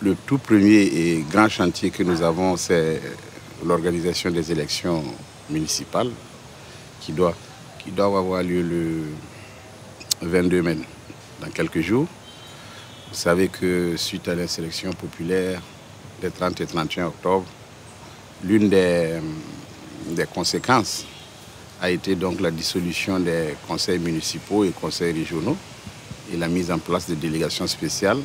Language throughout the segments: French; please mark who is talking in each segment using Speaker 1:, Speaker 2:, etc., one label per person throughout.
Speaker 1: Le tout premier et grand chantier que nous avons, c'est l'organisation des élections municipales qui doivent avoir lieu le 22 mai, dans quelques jours. Vous savez que suite à l'insurrection populaire des 30 et 31 octobre, l'une des conséquences a été donc la dissolution des conseils municipaux et conseils régionaux et la mise en place de délégations spéciales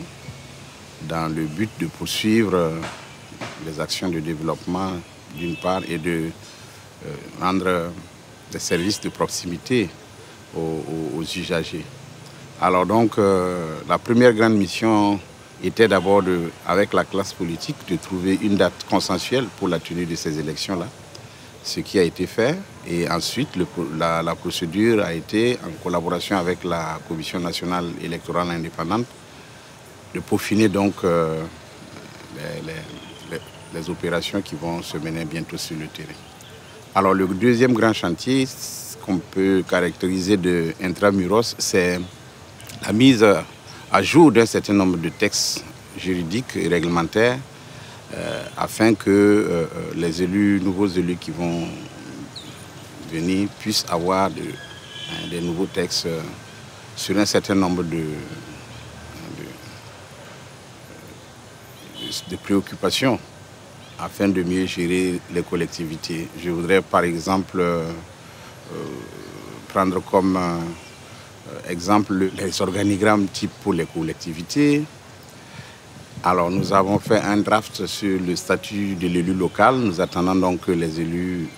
Speaker 1: dans le but de poursuivre les actions de développement d'une part et de rendre des services de proximité aux usagers. Alors donc la première grande mission était d'abord avec la classe politique de trouver une date consensuelle pour la tenue de ces élections-là, ce qui a été fait. Et ensuite la procédure a été en collaboration avec la Commission nationale électorale indépendante de peaufiner donc les opérations qui vont se mener bientôt sur le terrain. Alors le deuxième grand chantier qu'on peut caractériser de intramuros, c'est la mise à jour d'un certain nombre de textes juridiques et réglementaires afin que les nouveaux élus qui vont venir puissent avoir des nouveaux textes sur un certain nombre de préoccupations afin de mieux gérer les collectivités. Je voudrais par exemple prendre comme exemple les organigrammes type pour les collectivités. Alors nous avons fait un draft sur le statut de l'élu local. Nous attendons donc que les élus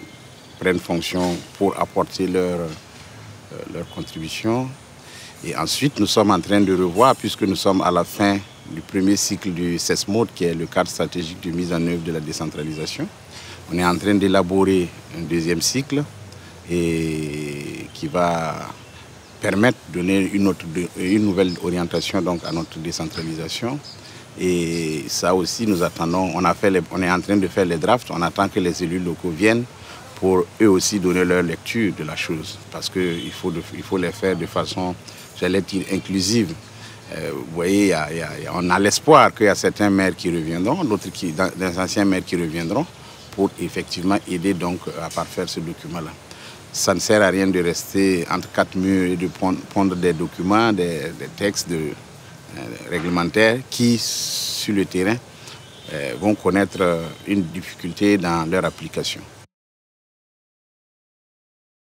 Speaker 1: prennent fonction pour apporter leur contribution. Et ensuite, nous sommes en train de revoir, puisque nous sommes à la fin du premier cycle du CESMOD, qui est le cadre stratégique de mise en œuvre de la décentralisation. On est en train d'élaborer un deuxième cycle et qui va permettre de donner une nouvelle orientation donc, à notre décentralisation. Et ça aussi, nous attendons, on est en train de faire les drafts, on attend que les élus locaux viennent pour eux aussi donner leur lecture de la chose. Parce qu'il faut les faire de façon, j'allais dire, inclusive. Vous voyez, on a l'espoir qu'il y a certains maires qui reviendront, d'autres des anciens maires qui reviendront pour effectivement aider donc à parfaire ce document-là. Ça ne sert à rien de rester entre quatre murs et de pondre des documents, des textes réglementaires qui, sur le terrain, vont connaître une difficulté dans leur application.